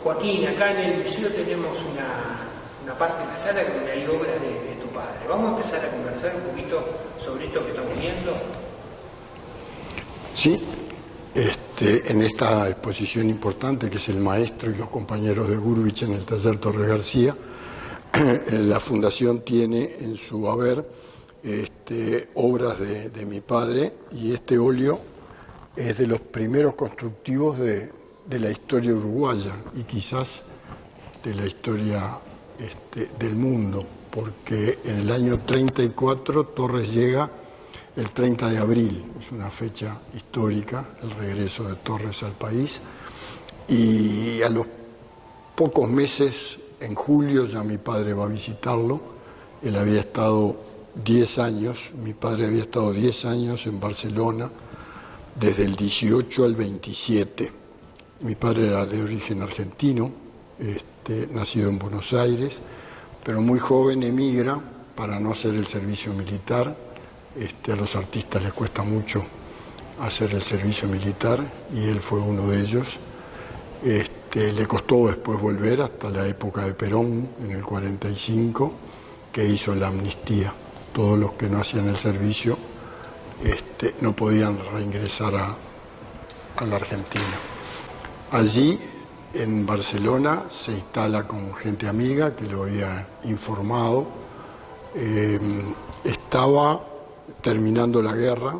Joaquín, acá en el museo tenemos una parte de la sala donde hay obras de tu padre. Vamos a empezar a conversar un poquito sobre esto que estamos viendo. Sí, en esta exposición importante que es El Maestro y los compañeros de Gurvich en el taller Torres García, la Fundación tiene en su haber obras de mi padre, y este óleo es de los primeros constructivos de la historia uruguaya y quizás de la historia del mundo, porque en el año 34 Torres llega el 30 de abril, es una fecha histórica, el regreso de Torres al país, y a los pocos meses, en julio, ya mi padre va a visitarlo. Él había estado 10 años, mi padre había estado 10 años en Barcelona, desde el 18 al 27. Mi padre era de origen argentino, nacido en Buenos Aires, pero muy joven emigra para no hacer el servicio militar. A los artistas les cuesta mucho hacer el servicio militar y él fue uno de ellos. Le costó después volver hasta la época de Perón, en el 45, que hizo la amnistía. Todos los que no hacían el servicio no podían reingresar a la Argentina. Allí, en Barcelona, se instala con gente amiga que lo había informado. Estaba terminando la guerra,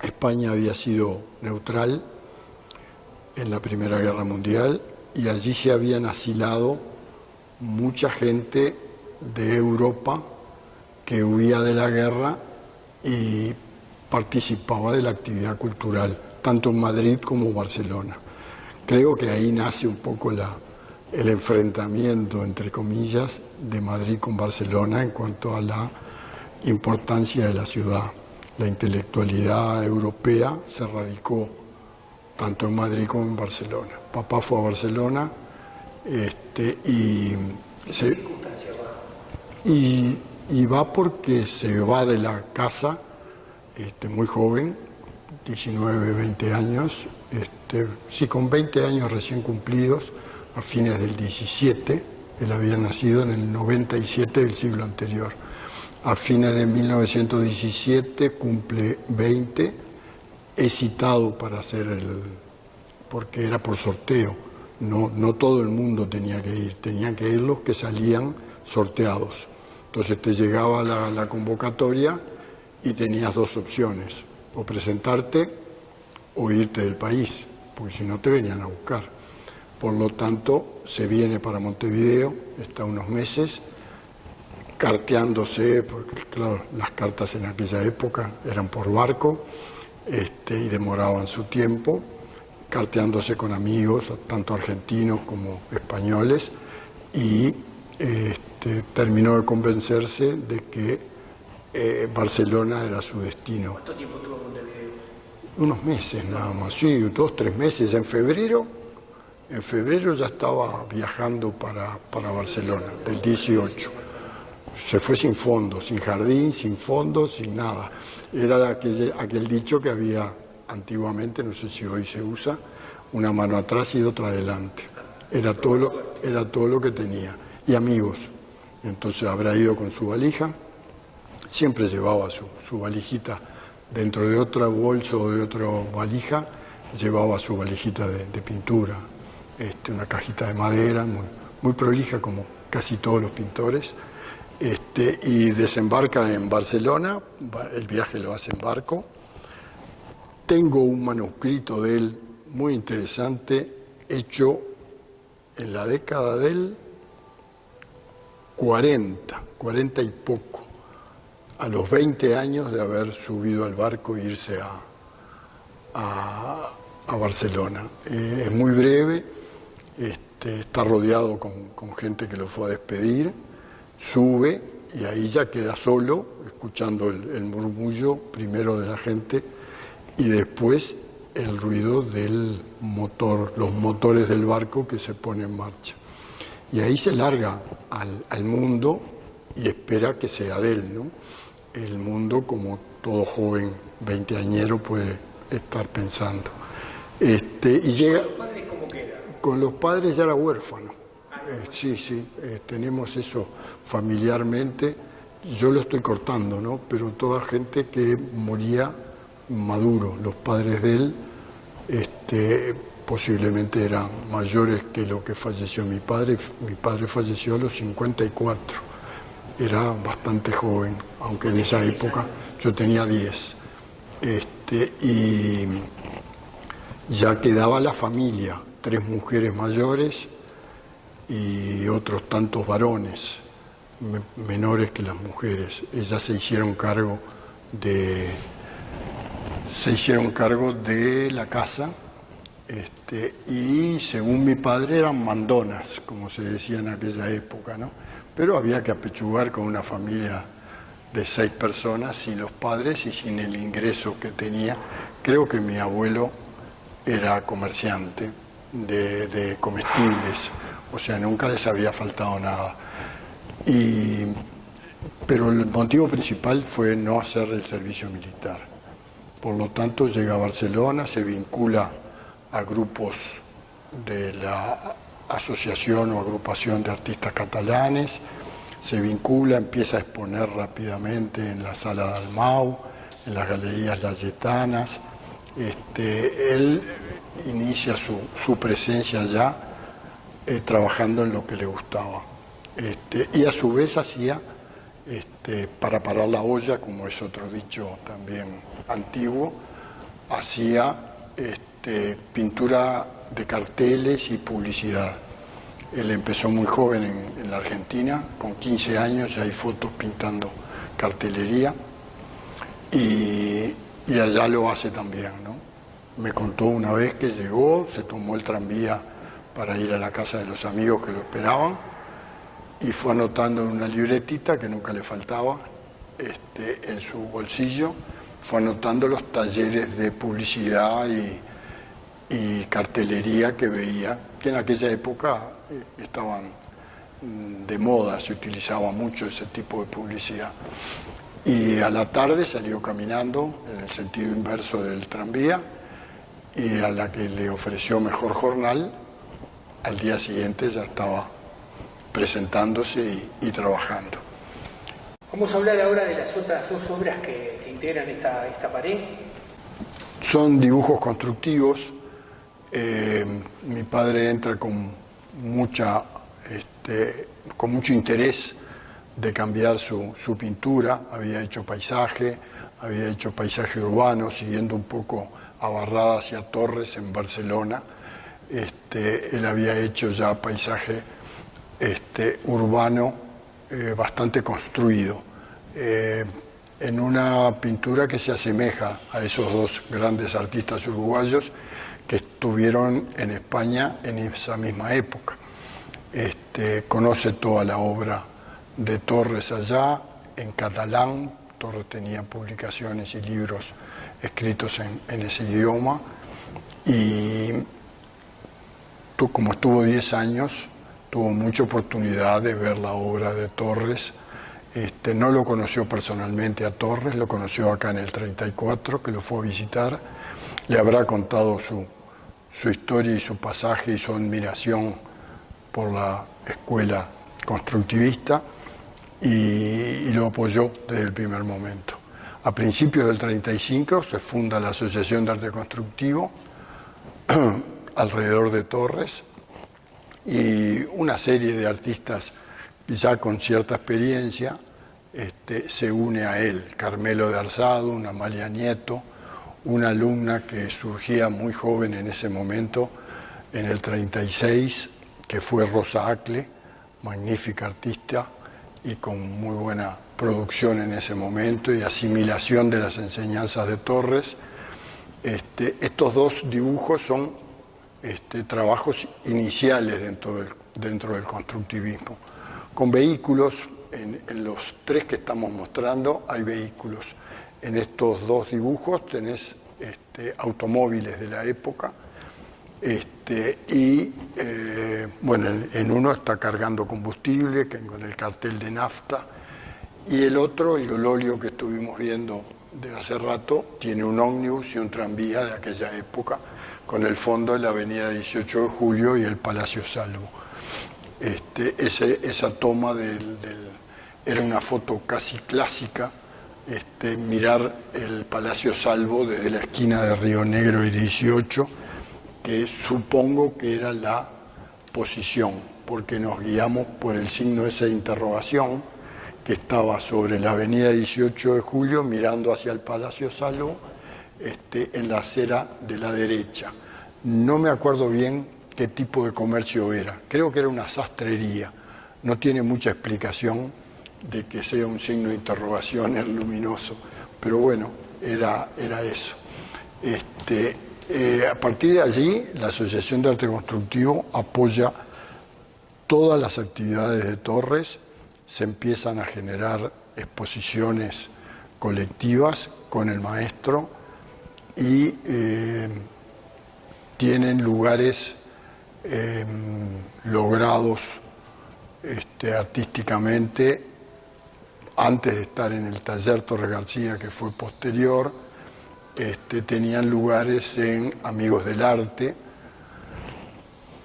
España había sido neutral en la Primera Guerra Mundial y allí se habían asilado mucha gente de Europa que huía de la guerra y participaba de la actividad cultural, tanto en Madrid como en Barcelona. Creo que ahí nace un poco el enfrentamiento, entre comillas, de Madrid con Barcelona en cuanto a la importancia de la ciudad. La intelectualidad europea se radicó tanto en Madrid como en Barcelona. Papá fue a Barcelona y va porque se va de la casa muy joven, 19, 20 años, sí, con 20 años recién cumplidos, a fines del 17, él había nacido en el 97 del siglo anterior. A fines de 1917 cumple 20, es citado para hacer porque era por sorteo, no todo el mundo tenía que ir, tenían que ir los que salían sorteados. Entonces te llegaba la convocatoria y tenías dos opciones, o presentarte o irte del país, porque si no te venían a buscar. Por lo tanto, se viene para Montevideo, está unos meses, carteándose, porque claro, las cartas en aquella época eran por barco y demoraban su tiempo, carteándose con amigos, tanto argentinos como españoles, y terminó de convencerse de que Barcelona era su destino. ¿Cuánto tiempo tuvo en Montevideo? Unos meses nada más, sí, 2, 3 meses. En febrero ya estaba viajando para Barcelona, del 18. Se fue sin fondo, sin jardín, sin fondo, sin nada. Era aquel dicho que había antiguamente, no sé si hoy se usa, una mano atrás y otra adelante. Era todo lo que tenía. Y amigos. Entonces habrá ido con su valija, siempre llevaba su valijita, dentro de otro bolso o de otra valija, llevaba su valijita de pintura, una cajita de madera, muy prolija como casi todos los pintores. Y desembarca en Barcelona, el viaje lo hace en barco. Tengo un manuscrito de él muy interesante, hecho en la década del 40 y poco, a los 20 años de haber subido al barco e irse a Barcelona. Es muy breve, está rodeado con gente que lo fue a despedir. Sube y ahí ya queda solo, escuchando el murmullo primero de la gente y después el ruido del motor, los motores del barco que se pone en marcha. Y ahí se larga al mundo y espera que sea de él, ¿no? El mundo, como todo joven veinteañero puede estar pensando. Y llega... ¿Tu padre cómo que era? Con los padres ya era huérfano. Sí, sí, tenemos eso familiarmente. Yo lo estoy cortando, ¿no? Pero toda gente que moría maduro. Los padres de él posiblemente eran mayores que lo que falleció mi padre. Mi padre falleció a los 54. Era bastante joven, aunque en esa época yo tenía 10. Y ya quedaba la familia, 3 mujeres mayores y otros tantos varones menores que las mujeres. Ellas se hicieron cargo de la casa, y según mi padre eran mandonas, como se decía en aquella época, ¿no? Pero había que apechugar con una familia de 6 personas, sin los padres y sin el ingreso que tenía. Creo que mi abuelo era comerciante de comestibles, o sea, nunca les había faltado nada. Pero el motivo principal fue no hacer el servicio militar. Por lo tanto, llega a Barcelona, se vincula a grupos de la Asociación o Agrupación de Artistas Catalanes, se vincula, empieza a exponer rápidamente en la Sala Dalmau, en las Galerías Layetanas. Él inicia su presencia ya trabajando en lo que le gustaba. Y a su vez hacía, para parar la olla, como es otro dicho también antiguo, hacía pintura de carteles y publicidad. Él empezó muy joven en la Argentina, con 15 años ya hay fotos pintando cartelería, y allá lo hace también, ¿no? Me contó una vez que llegó, se tomó el tranvía para ir a la casa de los amigos que lo esperaban, y fue anotando en una libretita que nunca le faltaba, en su bolsillo, fue anotando los talleres de publicidad y cartelería que veía, que en aquella época estaban de moda, se utilizaba mucho ese tipo de publicidad. Y a la tarde salió caminando en el sentido inverso del tranvía, y a la que le ofreció mejor jornal, al día siguiente ya estaba presentándose y trabajando. Vamos a hablar ahora de las otras 2 obras que integran esta pared. Son dibujos constructivos. Mi padre entra con mucho interés de cambiar su pintura. Había hecho paisaje urbano, siguiendo un poco a Barradas y a Torres en Barcelona. Él había hecho ya paisaje urbano bastante construido, en una pintura que se asemeja a esos 2 grandes artistas uruguayos que estuvieron en España en esa misma época. Conoce toda la obra de Torres allá, en catalán. Torres tenía publicaciones y libros escritos en ese idioma, y como estuvo 10 años, tuvo mucha oportunidad de ver la obra de Torres. No lo conoció personalmente a Torres, lo conoció acá en el 34, que lo fue a visitar. Le habrá contado su historia y su pasaje y su admiración por la escuela constructivista, y lo apoyó desde el primer momento. A principios del 35 se funda la Asociación de Arte Constructivo alrededor de Torres, y una serie de artistas ya con cierta experiencia se une a él. Carmelo de Arzado, una Amalia Nieto, una alumna que surgía muy joven en ese momento, en el 36, que fue Rosa Acle, magnífica artista y con muy buena producción en ese momento y asimilación de las enseñanzas de Torres. Estos 2 dibujos son trabajos iniciales dentro del constructivismo, con vehículos. En los 3 que estamos mostrando hay vehículos. En estos 2 dibujos tenés automóviles de la época, bueno, en uno está cargando combustible con el cartel de nafta, y el otro, el Gololio que estuvimos viendo de hace rato, tiene un ómnibus y un tranvía de aquella época con el fondo de la avenida 18 de Julio y el Palacio Salvo. Esa toma era una foto casi clásica, mirar el Palacio Salvo desde la esquina de Río Negro y 18, que supongo que era la posición, porque nos guiamos por el signo esa de interrogación que estaba sobre la avenida 18 de Julio mirando hacia el Palacio Salvo, en la acera de la derecha. No me acuerdo bien qué tipo de comercio era, creo que era una sastrería, no tiene mucha explicación de que sea un signo de interrogación el luminoso, pero bueno, era eso. A partir de allí, la Asociación de Arte Constructivo apoya todas las actividades de Torres, se empiezan a generar exposiciones colectivas con el maestro y tienen lugares logrados artísticamente antes de estar en el taller Torres García, que fue posterior. Tenían lugares en Amigos del Arte,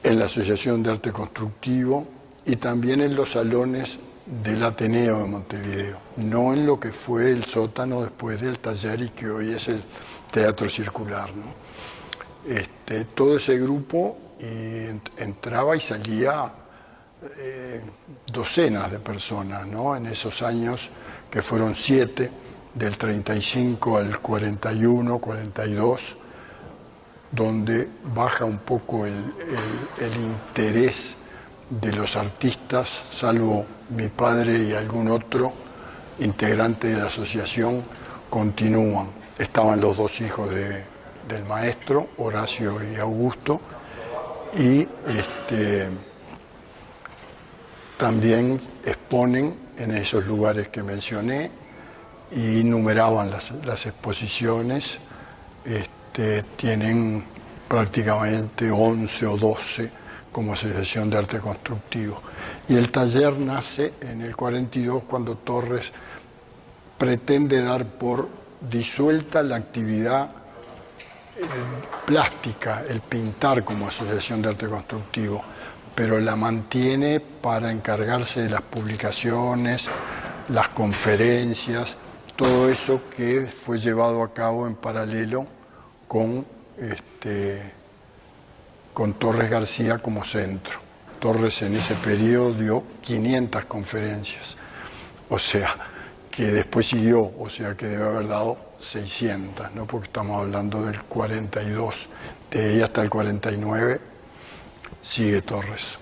en la Asociación de Arte Constructivo y también en los salones del Ateneo de Montevideo, no en lo que fue el sótano después del taller y que hoy es el Teatro Circular, ¿no? Todo ese grupo entraba y salía docenas de personas, ¿no? En esos años que fueron 7, del 35 al 41, 42, donde baja un poco el interés de los artistas, salvo mi padre y algún otro integrante de la asociación, continúan. Estaban los dos hijos del maestro, Horacio y Augusto, y también exponen en esos lugares que mencioné y numeraban las exposiciones. Tienen prácticamente 11 o 12 como Asociación de Arte Constructivo. Y el taller nace en el 42 cuando Torres pretende dar por disuelta la actividad plástica, el pintar como Asociación de Arte Constructivo, pero la mantiene para encargarse de las publicaciones, las conferencias, todo eso que fue llevado a cabo en paralelo con Torres García como centro. Torres en ese periodo dio 500 conferencias, o sea, que después siguió, o sea, que debe haber dado 600, ¿no? Porque estamos hablando del 42, de ahí hasta el 49 sigue Torres.